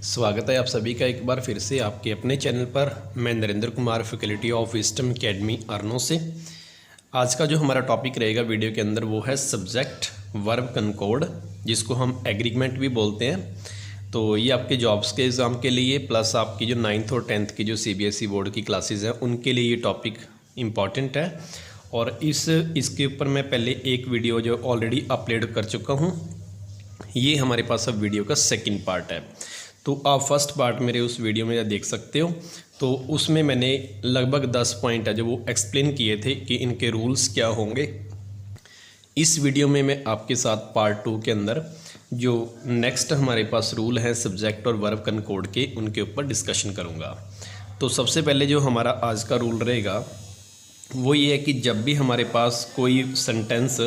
स्वागत है आप सभी का एक बार फिर से आपके अपने चैनल पर। मैं Narendra Kumar, faculty of wisdom academy अरनो से। आज का जो हमारा टॉपिक रहेगा वीडियो के अंदर वो है सब्जेक्ट वर्ब कनकॉर्ड, जिसको हम एग्रीगमेंट भी बोलते हैं। तो ये आपके जॉब्स के एग्ज़ाम के लिए प्लस आपकी जो 9th और 10th की जो CBSE बोर्ड की क्लासेस हैं उनके लिए ये टॉपिक इम्पॉर्टेंट है। और इसके ऊपर मैं पहले एक वीडियो जो ऑलरेडी अपलोड कर चुका हूँ, ये हमारे पास अब वीडियो का सेकंड पार्ट है। तो आप फर्स्ट पार्ट मेरे उस वीडियो में देख सकते हो। तो उसमें मैंने लगभग 10 पॉइंट है जो वो एक्सप्लेन किए थे कि इनके रूल्स क्या होंगे। इस वीडियो में मैं आपके साथ पार्ट 2 के अंदर जो नेक्स्ट हमारे पास रूल है सब्जेक्ट और वर्ब कनकॉर्ड के, उनके ऊपर डिस्कशन करूँगा। तो सबसे पहले जो हमारा आज का रूल रहेगा वो ये है कि जब भी हमारे पास कोई सेंटेंस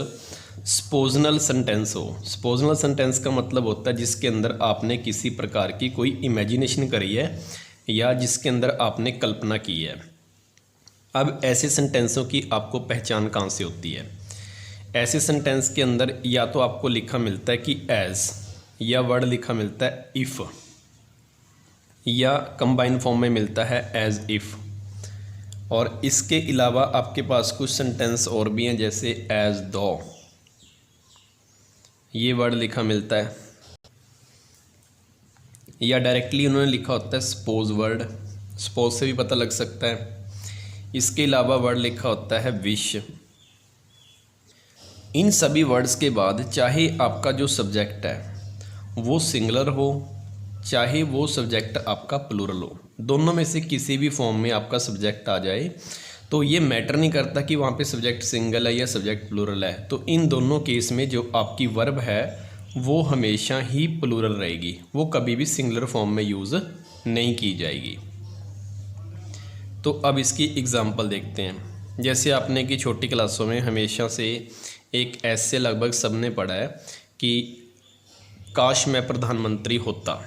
स्पोजनल सेंटेंस हो। स्पोजनल सेंटेंस का मतलब होता है जिसके अंदर आपने किसी प्रकार की कोई इमेजिनेशन करी है या जिसके अंदर आपने कल्पना की है। अब ऐसे सेंटेंसों की आपको पहचान कहाँ से होती है? ऐसे सेंटेंस के अंदर या तो आपको लिखा मिलता है कि एज, या वर्ड लिखा मिलता है इफ़, या कंबाइन फॉर्म में मिलता है एज इफ़। और इसके अलावा आपके पास कुछ सेंटेंस और भी हैं जैसे एज दो, ये वर्ड लिखा मिलता है, या डायरेक्टली उन्होंने लिखा होता है सपोज वर्ड, सपोज से भी पता लग सकता है। इसके अलावा वर्ड लिखा होता है विश। इन सभी वर्ड्स के बाद चाहे आपका जो सब्जेक्ट है वो सिंगुलर हो, चाहे वो सब्जेक्ट आपका प्लूरल हो, दोनों में से किसी भी फॉर्म में आपका सब्जेक्ट आ जाए तो ये मैटर नहीं करता कि वहाँ पे सब्जेक्ट सिंगल है या सब्जेक्ट प्लूरल है। तो इन दोनों केस में जो आपकी वर्ब है वो हमेशा ही प्लूरल रहेगी, वो कभी भी सिंगुलर फॉर्म में यूज़ नहीं की जाएगी। तो अब इसकी एग्जांपल देखते हैं। जैसे आपने कि छोटी क्लासों में हमेशा से एक ऐसे लगभग सबने पढ़ा है कि काश मैं प्रधानमंत्री होता।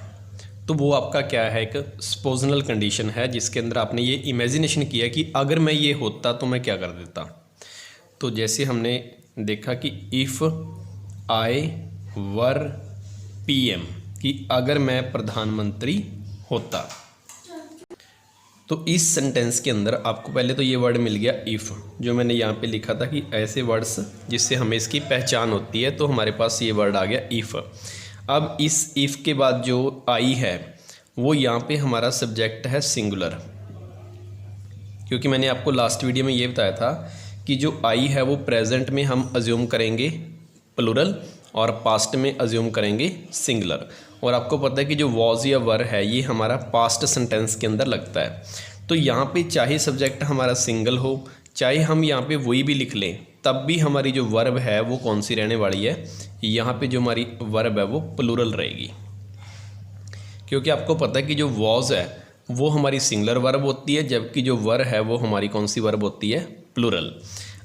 तो वो आपका क्या है, एक स्पोजनल कंडीशन है जिसके अंदर आपने ये इमेजिनेशन किया कि अगर मैं ये होता तो मैं क्या कर देता। तो जैसे हमने देखा कि इफ़ आई वर PM, कि अगर मैं प्रधानमंत्री होता। तो इस सेंटेंस के अंदर आपको पहले तो ये वर्ड मिल गया इफ़, जो मैंने यहाँ पे लिखा था कि ऐसे वर्ड्स जिससे हमें इसकी पहचान होती है, तो हमारे पास ये वर्ड आ गया इफ़। अब इस इफ़ के बाद जो आई है वो यहाँ पे हमारा सब्जेक्ट है सिंगुलर, क्योंकि मैंने आपको लास्ट वीडियो में ये बताया था कि जो आई है वो प्रेजेंट में हम अज्यूम करेंगे प्लूरल और पास्ट में अज्यूम करेंगे सिंगुलर। और आपको पता है कि जो वॉज या वर है ये हमारा पास्ट सेंटेंस के अंदर लगता है। तो यहाँ पे चाहे सब्जेक्ट हमारा सिंगल हो, चाहे हम यहाँ पे वही भी लिख लें, तब भी हमारी जो वर्ब है वो कौन सी रहने वाली है, यहाँ पे जो हमारी वर्ब है वो प्लूरल रहेगी। क्योंकि आपको पता है कि जो वॉज है वो हमारी सिंगुलर वर्ब होती है, जबकि जो वर है वो हमारी कौन सी वर्ब होती है, प्लूरल।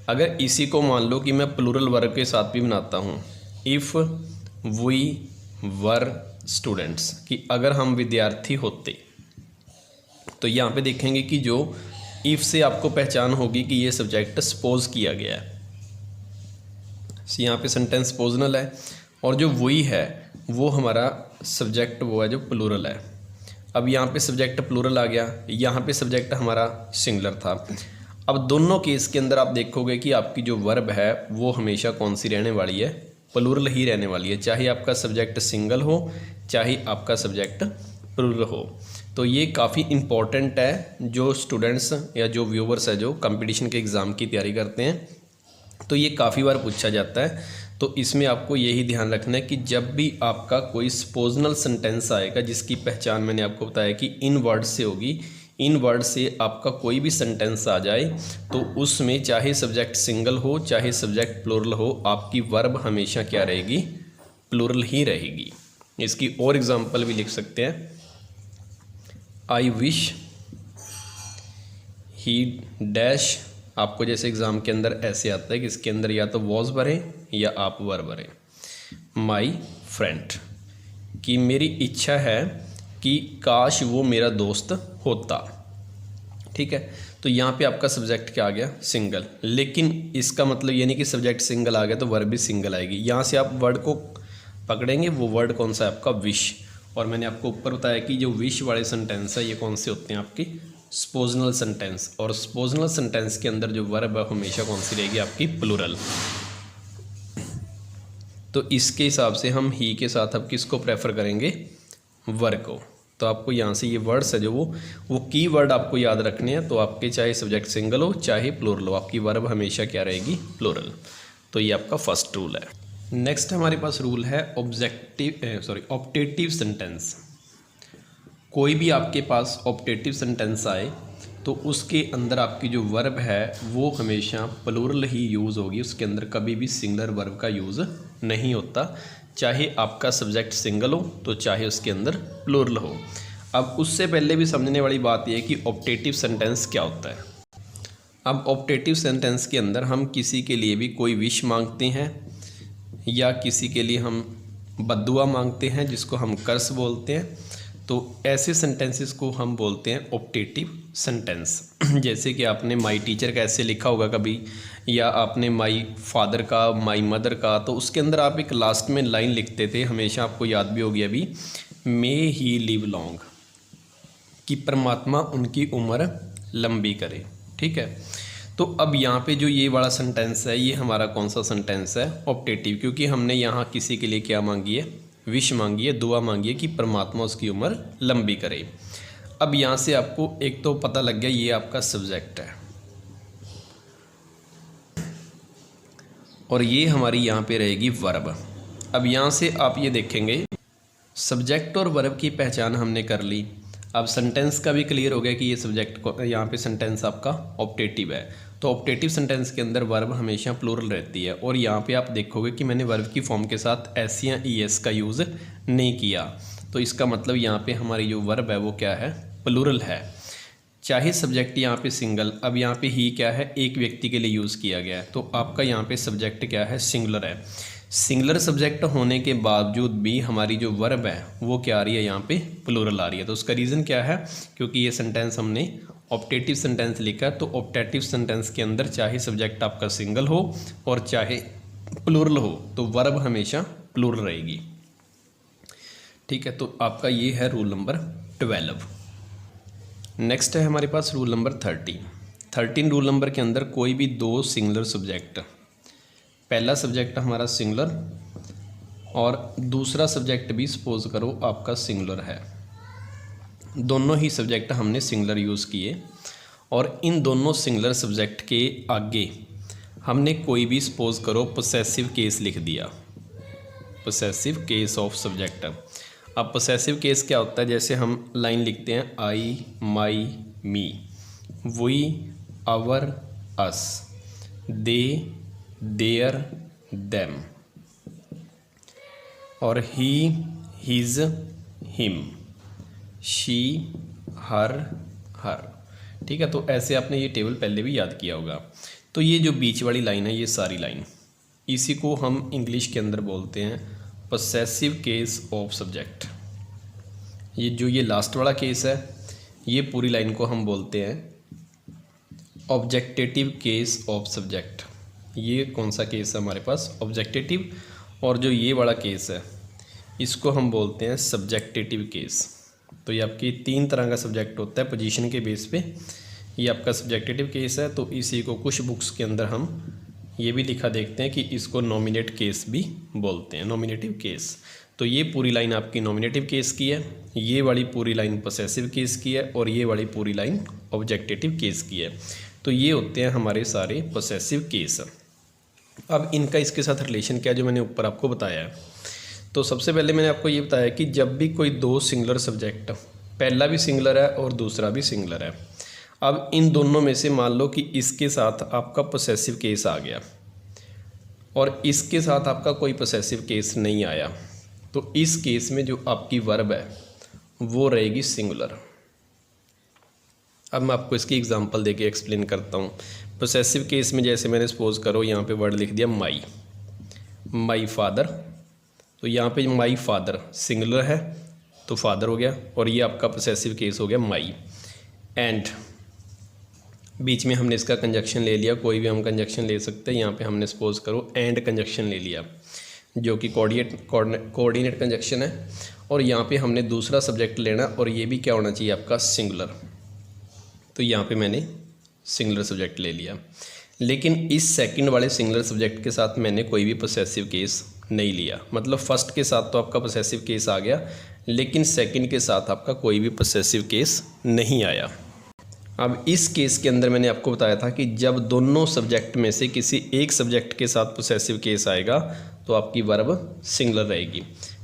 अगर इसी को मान लो कि मैं प्लूरल वर्ब के साथ भी बनाता हूँ, इफ़ वी वर स्टूडेंट्स, कि अगर हम विद्यार्थी होते, तो यहाँ पे देखेंगे कि जो इफ़ से आपको पहचान होगी कि ये सब्जेक्ट सपोज किया गया है। यहाँ पे सेंटेंस पोजनल है और जो वही है वो हमारा सब्जेक्ट वो है जो प्लूरल है। अब यहाँ पे सब्जेक्ट प्लूरल आ गया, यहाँ पे सब्जेक्ट हमारा सिंगुलर था। अब दोनों केस के अंदर आप देखोगे कि आपकी जो वर्ब है वो हमेशा कौन सी रहने वाली है, प्लूरल ही रहने वाली है, चाहे आपका सब्जेक्ट सिंगल हो चाहे आपका सब्जेक्ट प्लूरल हो। तो ये काफ़ी इम्पॉर्टेंट है जो स्टूडेंट्स या जो व्यूवर्स है जो कंपटीशन के एग्ज़ाम की तैयारी करते हैं, तो ये काफ़ी बार पूछा जाता है। तो इसमें आपको यही ध्यान रखना है कि जब भी आपका कोई स्पोजनल सेंटेंस आएगा जिसकी पहचान मैंने आपको बताया कि इन वर्ड से होगी, इन वर्ड से आपका कोई भी सेंटेंस आ जाए तो उसमें चाहे सब्जेक्ट सिंगल हो चाहे सब्जेक्ट प्लूरल हो, आपकी वर्ब हमेशा क्या रहेगी, प्लूरल ही रहेगी। इसकी और एग्जांपल भी लिख सकते हैं, आई विश ही डैश। आपको जैसे एग्ज़ाम के अंदर ऐसे आता है कि इसके अंदर या तो वॉज भरें या आप वर भरें। माई फ्रेंड, कि मेरी इच्छा है कि काश वो मेरा दोस्त होता। ठीक है, तो यहाँ पे आपका सब्जेक्ट क्या आ गया, सिंगल। लेकिन इसका मतलब ये नहीं कि सब्जेक्ट सिंगल आ गया तो वर्ब भी सिंगल आएगी। यहाँ से आप वर्ड को पकड़ेंगे, वो वर्ड कौन सा है आपका, विश। और मैंने आपको ऊपर बताया कि जो विश वाले सेंटेंस है ये कौन से होते हैं, आपके स्पोजनल सेंटेंस। और स्पोजनल सेंटेंस के अंदर जो वर्ब है हमेशा कौन सी रहेगी, आपकी प्लूरल। तो इसके हिसाब से हम ही के साथ अब किसको प्रेफर करेंगे, वर को। तो आपको यहाँ से ये वर्ड्स है जो वो की वर्ड आपको याद रखने हैं। तो आपके चाहे सब्जेक्ट सिंगल हो चाहे प्लूरल हो, आपकी वर्ब हमेशा क्या रहेगी, प्लूरल। तो ये आपका फर्स्ट रूल है। नेक्स्ट हमारे पास रूल है ऑप्टेटिव सेंटेंस। कोई भी आपके पास ऑप्टेटिव सेंटेंस आए तो उसके अंदर आपकी जो वर्ब है वो हमेशा प्लूरल ही यूज़ होगी, उसके अंदर कभी भी सिंगुलर वर्ब का यूज़ नहीं होता। चाहे आपका सब्जेक्ट सिंगल हो तो चाहे उसके अंदर प्लूरल हो। अब उससे पहले भी समझने वाली बात यह है कि ऑप्टेटिव सेंटेंस क्या होता है। अब ऑप्टेटिव सेंटेंस के अंदर हम किसी के लिए भी कोई विश मांगते हैं या किसी के लिए हम बद्दुआ मांगते हैं जिसको हम कर्स बोलते हैं, तो ऐसे सेंटेंसेस को हम बोलते हैं ऑप्टेटिव सेंटेंस। जैसे कि आपने माई टीचर का ऐसे लिखा होगा कभी, या आपने माई फादर का, माई मदर का, तो उसके अंदर आप एक लास्ट में लाइन लिखते थे, हमेशा आपको याद भी होगी अभी, मे ही लिव लॉन्ग, कि परमात्मा उनकी उम्र लंबी करे। ठीक है, तो अब यहाँ पे जो ये वाला सेंटेंस है ये हमारा कौन सा सेंटेंस है, ऑप्टेटिव, क्योंकि हमने यहाँ किसी के लिए क्या मांगी है, विश मांगी है, दुआ मांगी है कि परमात्मा उसकी उम्र लंबी करे। अब यहाँ से आपको एक तो पता लग गया ये आपका सब्जेक्ट है, और ये हमारी यहाँ पे रहेगी वर्ब। अब यहाँ से आप ये देखेंगे सब्जेक्ट और वर्ब की पहचान हमने कर ली। अब सेंटेंस का भी क्लियर हो गया कि ये सब्जेक्ट को, यहाँ पे सेंटेंस आपका ऑप्टेटिव है। तो ऑप्टेटिव सेंटेंस के अंदर वर्ब हमेशा प्लूरल रहती है। और यहाँ पे आप देखोगे कि मैंने वर्ब की फॉर्म के साथ एस या ई एस का यूज़ नहीं किया, तो इसका मतलब यहाँ पे हमारी जो वर्ब है वो क्या है, प्लूरल है। चाहे सब्जेक्ट यहाँ पे सिंगल, अब यहाँ पे ही क्या है, एक व्यक्ति के लिए यूज़ किया गया है, तो आपका यहाँ पे सब्जेक्ट क्या है, सिंगुलर है। सिंगुलर सब्जेक्ट होने के बावजूद भी हमारी जो वर्ब है वो क्या आ रही है, यहाँ पे प्लूरल आ रही है। तो उसका रीज़न क्या है, क्योंकि ये सेंटेंस हमने ऑप्टेटिव सेंटेंस लिखा, तो ऑप्टेटिव सेंटेंस के अंदर चाहे सब्जेक्ट आपका सिंगल हो और चाहे प्लूरल हो, तो वर्ब हमेशा प्लूरल रहेगी। ठीक है, तो आपका ये है रूल नंबर 12। नेक्स्ट है हमारे पास रूल नंबर 13 रूल नंबर के अंदर कोई भी दो सिंगुलर सब्जेक्ट, पहला सब्जेक्ट हमारा सिंगुलर और दूसरा सब्जेक्ट भी सपोज करो आपका सिंगुलर है, दोनों ही सब्जेक्ट हमने सिंगुलर यूज़ किए, और इन दोनों सिंगुलर सब्जेक्ट के आगे हमने कोई भी सपोज करो पोसेसिव केस लिख दिया, पोसेसिव केस ऑफ सब्जेक्ट। अब पोसेसिव केस क्या होता है, जैसे हम लाइन लिखते हैं I, my, me, we, our, us, they, their, them, और he, his, him, she, her, her. ठीक है, तो ऐसे आपने ये टेबल पहले भी याद किया होगा। तो ये जो बीच वाली लाइन है, ये सारी लाइन, इसी को हम इंग्लिश के अंदर बोलते हैं पोसेसिव केस ऑफ सब्जेक्ट। ये लास्ट वाला केस है, ये पूरी लाइन को हम बोलते हैं ऑब्जेक्टेटिव केस ऑफ सब्जेक्ट। ये कौन सा केस है हमारे पास, ऑब्जेक्टेटिव। और जो ये वाला केस है इसको हम बोलते हैं सब्जेक्टेटिव केस। तो ये आपकी 3 तरह का सब्जेक्ट होता है पोजीशन के बेस पे, ये आपका सब्जेक्टेटिव केस है। तो इसी को कुछ बुक्स के अंदर हम ये भी लिखा देखते हैं कि इसको नॉमिनेट केस भी बोलते हैं, नॉमिनेटिव केस। तो ये पूरी लाइन आपकी नॉमिनेटिव केस की है, ये वाली पूरी लाइन पोसेसिव केस की है, और ये वाली पूरी लाइन ऑब्जेक्टेटिव केस की है। तो ये होते हैं हमारे सारे पोसेसिव केस। अब इनका इसके साथ रिलेशन क्या है जो मैंने ऊपर आपको बताया है। तो सबसे पहले मैंने आपको ये बताया कि जब भी कोई दो सिंगुलर सब्जेक्ट, पहला भी सिंगुलर है और दूसरा भी सिंगुलर है, अब इन दोनों में से मान लो कि इसके साथ आपका पोसेसिव केस आ गया और इसके साथ आपका कोई पोसेसिव केस नहीं आया, तो इस केस में जो आपकी वर्ब है वो रहेगी सिंगुलर। अब मैं आपको इसकी एग्जांपल देके एक्सप्लेन करता हूँ। पोसेसिव केस में जैसे मैंने सपोज करो यहाँ पे वर्ड लिख दिया माई, माई फादर, तो यहाँ पे माई फादर सिंगुलर है तो फादर हो गया, और ये आपका पोसेसिव केस हो गया माई। एंड बीच में हमने इसका कंजक्शन ले लिया, कोई भी हम कंजक्शन ले सकते हैं, यहाँ पे हमने सपोज करो एंड कंजक्शन ले लिया। जो कि कोऑर्डिनेट कंजक्शन है, और यहाँ पे हमने दूसरा सब्जेक्ट लेना और ये भी क्या होना चाहिए आपका सिंगुलर। तो यहाँ पे मैंने सिंगुलर सब्जेक्ट ले लिया, लेकिन इस सेकंड वाले सिंगुलर सब्जेक्ट के साथ मैंने कोई भी पोसेसिव केस नहीं लिया। मतलब फर्स्ट के साथ तो आपका पोसेसिव केस आ गया, लेकिन सेकंड के साथ आपका कोई भी पोसेसिव केस नहीं आया। अब इस केस के अंदर मैंने आपको बताया था कि जब दोनों सब्जेक्ट में से किसी एक सब्जेक्ट के साथ पोसेसिव केस आएगा तो आपकी वर्ब सिंगुलर रहेगी।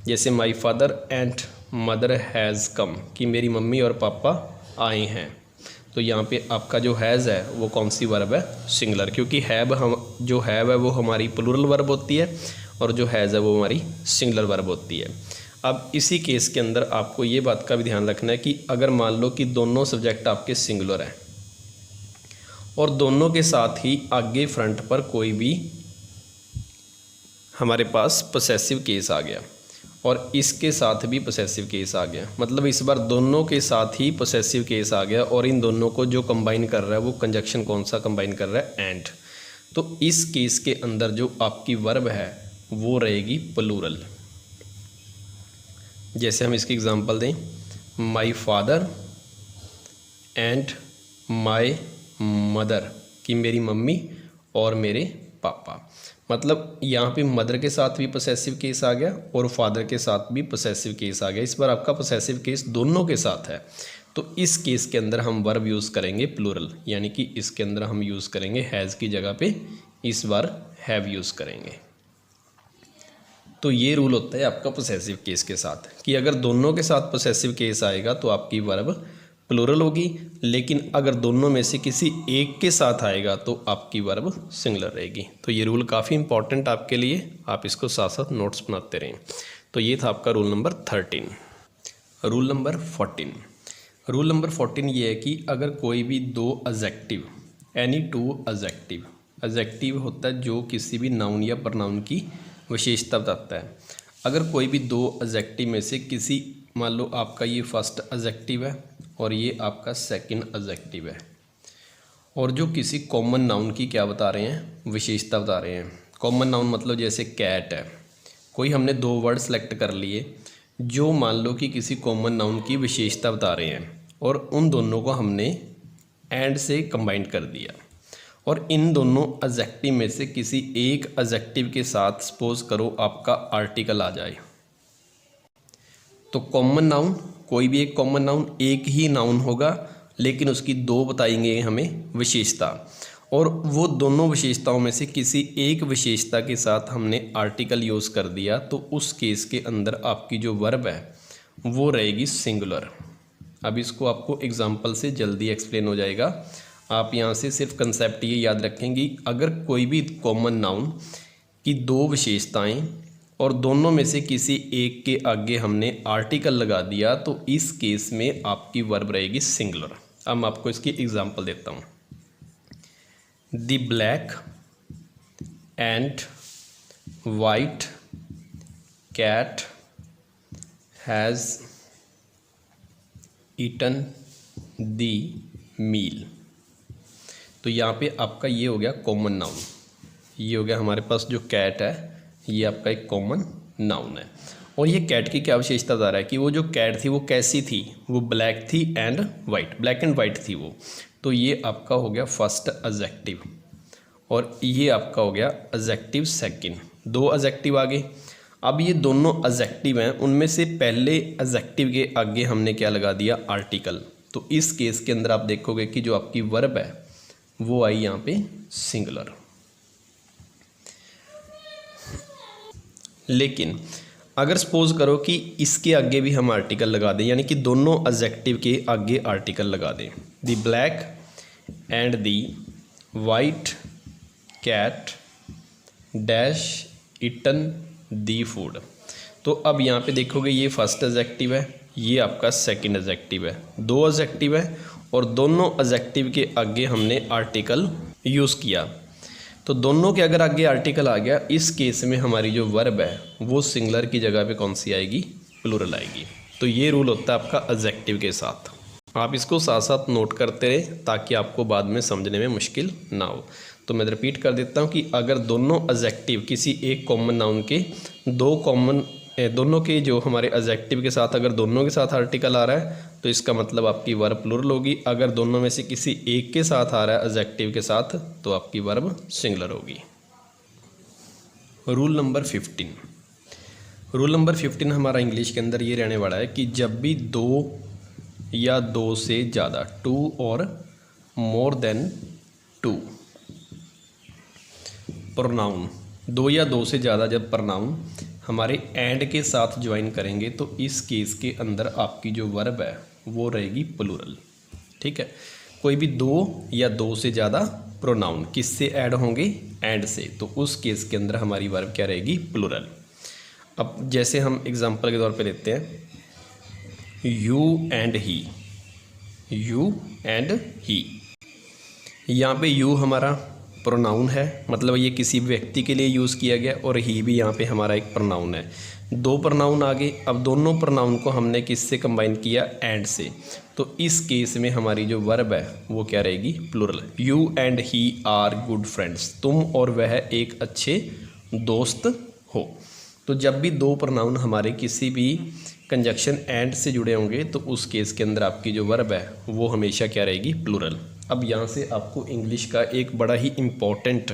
जैसे my father and mother has come, कि मेरी मम्मी और पापा आए हैं। तो यहाँ पे आपका जो हैज़ है वो कौन सी वर्ब है, सिंगुलर, क्योंकि हैव हम जो हैव है वो हमारी प्लूरल वर्ब होती है और जो हैज़ है वो हमारी सिंगुलर वर्ब होती है। अब इसी केस के अंदर आपको ये बात का भी ध्यान रखना है कि अगर मान लो कि दोनों सब्जेक्ट आपके सिंगुलर हैं और दोनों के साथ ही आगे फ्रंट पर कोई भी हमारे पास पोसेसिव केस आ गया और इसके साथ भी पोसेसिव केस आ गया, मतलब इस बार दोनों के साथ ही पोसेसिव केस आ गया और इन दोनों को जो कंबाइन कर रहा है वो कंजक्शन कौन सा कंबाइन कर रहा है, एंड। तो इस केस के अंदर जो आपकी वर्ब है वो रहेगी प्लूरल। जैसे हम इसकी एग्जांपल दें, my father and my mother, कि मेरी मम्मी और मेरे पापा। मतलब यहाँ पे मदर के साथ भी पोसेसिव केस आ गया और फादर के साथ भी पोसेसिव केस आ गया। इस बार आपका पोसेसिव केस दोनों के साथ है, तो इस केस के अंदर हम वर्ब यूज़ करेंगे प्लूरल, यानी कि इसके अंदर हम यूज़ करेंगे हैज़ की जगह पे इस बार हैव यूज़ करेंगे। तो ये रूल होता है आपका पोसेसिव केस के साथ कि अगर दोनों के साथ पोसेसिव केस आएगा तो आपकी वर्ब प्लूरल होगी, लेकिन अगर दोनों में से किसी एक के साथ आएगा तो आपकी वर्ब सिंगुलर रहेगी। तो ये रूल काफ़ी इंपॉर्टेंट आपके लिए, आप इसको साथ साथ नोट्स बनाते रहें। तो ये था आपका rule number 13। Rule number 14। Rule number 14 ये है कि अगर कोई भी दो adjective, any two adjective, adjective होता है जो किसी भी नाउन या प्रनाउन की विशेषता बताता है। अगर कोई भी दो एडजेक्टिव में से किसी, मान लो आपका ये फर्स्ट एडजेक्टिव है और ये आपका सेकंड एडजेक्टिव है, और जो किसी कॉमन नाउन की क्या बता रहे हैं, विशेषता बता रहे हैं। कॉमन नाउन मतलब जैसे कैट है, कोई हमने दो वर्ड सेलेक्ट कर लिए जो मान लो कि किसी कॉमन नाउन की विशेषता बता रहे हैं और उन दोनों को हमने एंड से कंबाइन कर दिया, और इन दोनों एडजेक्टिव में से किसी एक एडजेक्टिव के साथ सपोज करो आपका आर्टिकल आ जाए। तो कॉमन नाउन, कोई भी एक कॉमन नाउन एक ही नाउन होगा लेकिन उसकी दो बताएंगे हमें विशेषता, और वो दोनों विशेषताओं में से किसी एक विशेषता के साथ हमने आर्टिकल यूज़ कर दिया, तो उस केस के अंदर आपकी जो वर्ब है वो रहेगी सिंगुलर। अब इसको आपको एग्जांपल से जल्दी एक्सप्लेन हो जाएगा। आप यहाँ से सिर्फ कंसेप्ट ये याद रखेंगे, अगर कोई भी कॉमन नाउन की दो विशेषताएं और दोनों में से किसी एक के आगे हमने आर्टिकल लगा दिया तो इस केस में आपकी वर्ब रहेगी सिंगुलर। अब मैं आपको इसकी एग्जांपल देता हूँ। The black and white cat has eaten the meal. तो यहाँ पे आपका ये हो गया कॉमन नाउन, ये हो गया हमारे पास जो कैट है ये आपका एक कॉमन नाउन है। और ये कैट की क्या विशेषता बता रहा है कि वो जो कैट थी वो कैसी थी, वो ब्लैक थी and white, black and white थी वो। तो ये आपका हो गया फर्स्ट एडजेक्टिव और ये आपका हो गया एडजेक्टिव सेकंड। दो एडजेक्टिव आ गए। अब ये दोनों एडजेक्टिव हैं, उनमें से पहले एडजेक्टिव के आगे हमने क्या लगा दिया, आर्टिकल। तो इस केस के अंदर आप देखोगे कि जो आपकी वर्ब है वो आई यहाँ पे सिंगुलर। लेकिन अगर सपोज करो कि इसके आगे भी हम आर्टिकल लगा दें, यानी कि दोनों एडजेक्टिव के आगे आर्टिकल लगा दें, the black and the white cat dash eaten the food. तो अब यहाँ पे देखोगे ये फर्स्ट एडजेक्टिव है, ये आपका सेकंड एडजेक्टिव है, दो एडजेक्टिव है और दोनों एडजेक्टिव के आगे हमने आर्टिकल यूज़ किया। तो दोनों के अगर आगे आर्टिकल आ गया, इस केस में हमारी जो वर्ब है वो सिंगुलर की जगह पे कौन सी आएगी, प्लूरल आएगी। तो ये रूल होता है आपका एडजेक्टिव के साथ। आप इसको साथ साथ नोट करते रहे ताकि आपको बाद में समझने में मुश्किल ना हो। तो मैं रिपीट कर देता हूँ कि अगर दोनों एडजेक्टिव किसी एक कॉमन नाउन के दो कॉमन दोनों के जो हमारे एडजेक्टिव के साथ अगर दोनों के साथ आर्टिकल आ रहा है तो इसका मतलब आपकी वर्ब प्लुरल होगी। अगर दोनों में से किसी एक के साथ आ रहा है एडजेक्टिव के साथ तो आपकी वर्ब सिंगुलर होगी। Rule number 15। रूल नंबर 15 हमारा इंग्लिश के अंदर ये रहने वाला है कि जब भी दो या दो से ज़्यादा, टू और मोर देन टू प्रोनाउन, दो या दो से ज़्यादा जब प्रोनाउन हमारे एंड के साथ ज्वाइन करेंगे तो इस केस के अंदर आपकी जो वर्ब है वो रहेगी प्लूरल। ठीक है, कोई भी दो या दो से ज़्यादा प्रोनाउन किससे ऐड होंगे? एंड से, तो उस केस के अंदर हमारी वर्ब क्या रहेगी? प्लूरल। अब जैसे हम एग्जांपल के तौर पे लेते हैं, you and he, you and ही। यहाँ पे यू हमारा प्रोनाउन है, मतलब ये किसी व्यक्ति के लिए यूज़ किया गया, और ही भी यहाँ पे हमारा एक प्रोनाउन है। दो प्रोनाउन आ गए। अब दोनों प्रोनाउन को हमने किससे कंबाइन किया? एंड से। तो इस केस में हमारी जो वर्ब है वो क्या रहेगी? Plural. You and he are good friends, तुम और वह एक अच्छे दोस्त हो। तो जब भी दो प्रोनाउन हमारे किसी भी कंजक्शन एंड से जुड़े होंगे तो उस केस के अंदर आपकी जो वर्ब है वो हमेशा क्या रहेगी? प्लूरल। अब यहाँ से आपको इंग्लिश का एक बड़ा ही इम्पोर्टेंट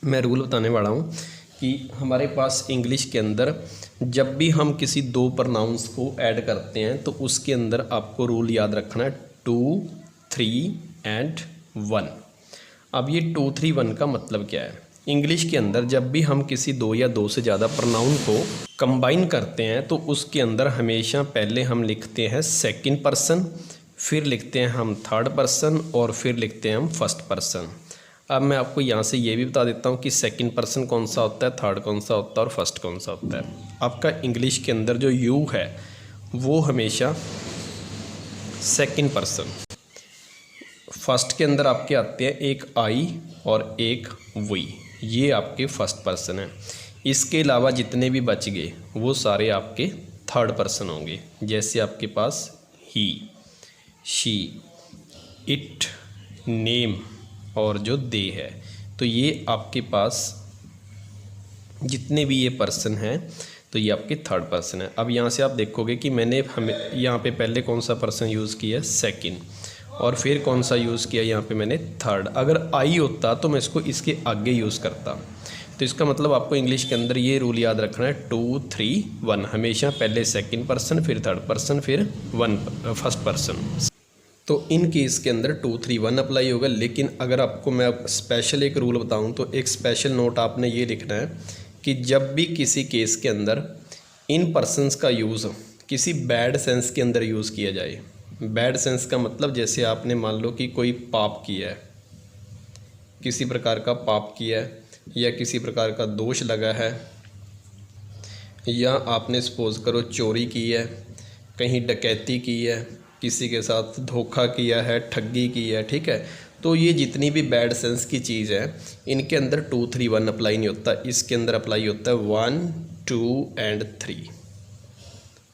मैं रूल बताने वाला हूँ कि हमारे पास इंग्लिश के अंदर जब भी हम किसी दो प्रोनाउंस को ऐड करते हैं तो उसके अंदर आपको रूल याद रखना है 2, 3 एंड 1। अब ये 2, 3, 1 का मतलब क्या है? इंग्लिश के अंदर जब भी हम किसी दो या दो से ज़्यादा प्रोनाउन को कंबाइन करते हैं तो उसके अंदर हमेशा पहले हम लिखते हैं सेकंड पर्सन, फिर लिखते हैं हम थर्ड पर्सन, और फिर लिखते हैं हम फर्स्ट पर्सन। अब मैं आपको यहाँ से ये भी बता देता हूँ कि सेकंड पर्सन कौन सा होता है, थर्ड कौन सा होता है और फर्स्ट कौन सा होता है। आपका इंग्लिश के अंदर जो यू है वो हमेशा सेकंड पर्सन, फर्स्ट के अंदर आपके आते हैं एक आई और एक वी, ये आपके फर्स्ट पर्सन है। इसके अलावा जितने भी बच गए वो सारे आपके थर्ड पर्सन होंगे। जैसे आपके पास ही, शी, इट, नेम और जो दे है, तो ये आपके पास जितने भी ये पर्सन हैं तो ये आपके थर्ड पर्सन है। अब यहाँ से आप देखोगे कि मैंने हमें यहाँ पे पहले कौन सा पर्सन यूज़ किया? सेकंड, और फिर कौन सा यूज़ किया? यहाँ पे मैंने थर्ड। अगर आई होता तो मैं इसको इसके आगे यूज़ करता। तो इसका मतलब आपको इंग्लिश के अंदर ये रूल याद रखना है 2, 3, 1, हमेशा पहले सेकंड पर्सन, फिर थर्ड पर्सन, फिर फर्स्ट पर्सन। तो इन केस के अंदर 2, 3, 1 अप्लाई होगा। लेकिन अगर आपको मैं स्पेशल एक रूल बताऊं तो एक स्पेशल नोट आपने ये लिखना है कि जब भी किसी केस के अंदर इन पर्सन्स का यूज़ किसी बैड सेंस के अंदर यूज़ किया जाए, बैड सेंस का मतलब जैसे आपने मान लो कि कोई पाप किया है, किसी प्रकार का पाप किया है या किसी प्रकार का दोष लगा है, या आपने सपोज करो चोरी की है, कहीं डकैती की है, किसी के साथ धोखा किया है, ठगी की है, ठीक है। तो ये जितनी भी बैड सेंस की चीज़ है इनके अंदर 2, 3, 1 अप्लाई नहीं होता, इसके अंदर अप्लाई होता है 1, 2 एंड 3।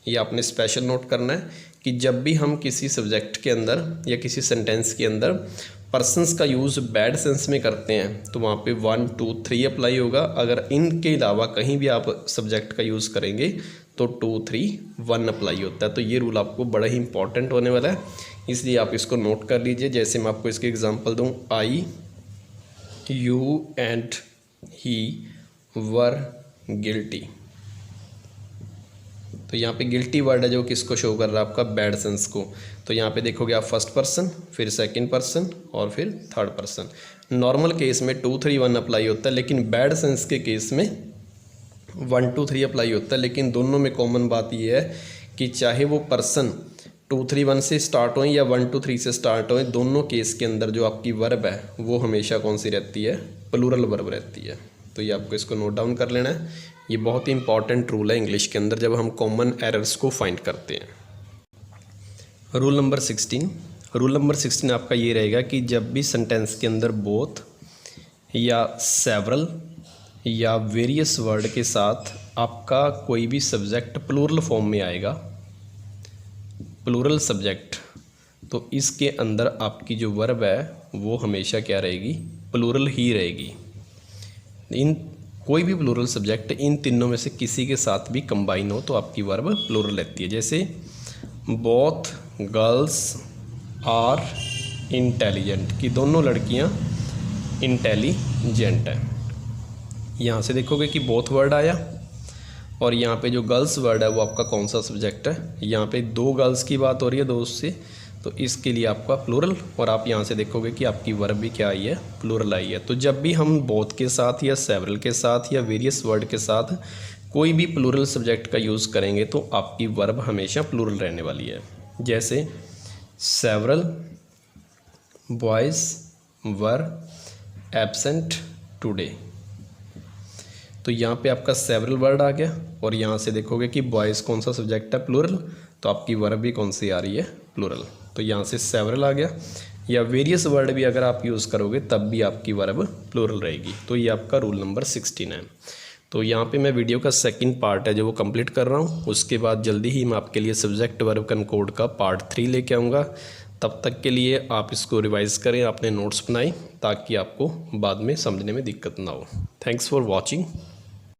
ये आपने स्पेशल नोट करना है कि जब भी हम किसी सब्जेक्ट के अंदर या किसी सेंटेंस के अंदर पर्सन्स का यूज़ बैड सेंस में करते हैं तो वहाँ पे 1, 2, 3 अप्लाई होगा। अगर इनके अलावा कहीं भी आप सब्जेक्ट का यूज़ करेंगे तो 2, 3, 1 अप्लाई होता है। तो ये रूल आपको बड़ा ही इंपॉर्टेंट होने वाला है, इसलिए आप इसको नोट कर लीजिए। जैसे मैं आपको इसके एग्जांपल दूं, I, you and he were guilty. तो यहाँ पे गिल्टी वर्ड है जो किसको शो कर रहा है? आपका बैड सेंस को। तो यहाँ पे देखोगे आप फर्स्ट पर्सन, फिर सेकंड पर्सन और फिर थर्ड पर्सन। नॉर्मल केस में 2, 3, 1 अप्लाई होता है, लेकिन बैड सेंस के केस में 1, 2, 3 अप्लाई होता है। लेकिन दोनों में कॉमन बात यह है कि चाहे वो पर्सन 2, 3, 1 से स्टार्ट हो या 1, 2, 3 से स्टार्ट हो, दोनों केस के अंदर जो आपकी वर्ब है वो हमेशा कौन सी रहती है? प्लूरल वर्ब रहती है। तो ये आपको इसको नोट डाउन कर लेना है। ये बहुत ही इंपॉर्टेंट रूल है इंग्लिश के अंदर जब हम कॉमन एरर्स को फाइंड करते हैं। Rule number 16। रूल नंबर 16 आपका ये रहेगा कि जब भी सेंटेंस के अंदर बोथ या सेवरल या वेरियस वर्ड के साथ आपका कोई भी सब्जेक्ट प्लूरल फॉर्म में आएगा, प्लूरल सब्जेक्ट, तो इसके अंदर आपकी जो वर्ब है वो हमेशा क्या रहेगी? प्लूरल ही रहेगी। इन कोई भी प्लूरल सब्जेक्ट इन तीनों में से किसी के साथ भी कंबाइन हो तो आपकी वर्ब प्लूरल रहती है। जैसे बोथ गर्ल्स आर इंटेलिजेंट, कि दोनों लड़कियां इंटेलिजेंट हैं। यहाँ से देखोगे कि बोथ वर्ड आया, और यहाँ पे जो गर्ल्स वर्ड है वो आपका कौन सा सब्जेक्ट है, यहाँ पे दो गर्ल्स की बात हो रही है दोस्त से, तो इसके लिए आपका प्लूरल, और आप यहाँ से देखोगे कि आपकी वर्ब भी क्या आई है, प्लूरल आई है। तो जब भी हम बोथ के साथ या सेवरल के साथ या वेरियस वर्ड के साथ कोई भी प्लूरल सब्जेक्ट का यूज़ करेंगे तो आपकी वर्ब हमेशा प्लूरल रहने वाली है। जैसे सेवरल बॉयज़ वर एब्सेंट टुडे, तो यहाँ पे आपका सेवरल वर्ड आ गया, और यहाँ से देखोगे कि बॉयज़ कौन सा सब्जेक्ट है, प्लूरल, तो आपकी वर्ब भी कौन सी आ रही है, प्लूरल। तो यहाँ से सेवरल आ गया, या वेरियस वर्ड भी अगर आप यूज़ करोगे तब भी आपकी वर्ब प्लूरल रहेगी। तो ये आपका रूल नंबर 16 है। तो यहाँ पे मैं वीडियो का सेकंड पार्ट है जो वो कंप्लीट कर रहा हूँ, उसके बाद जल्दी ही मैं आपके लिए सब्जेक्ट वर्ब कनकोड का पार्ट 3 लेके आऊँगा। तब तक के लिए आप इसको रिवाइज़ करें, अपने नोट्स बनाएं ताकि आपको बाद में समझने में दिक्कत ना हो। Thanks for watching.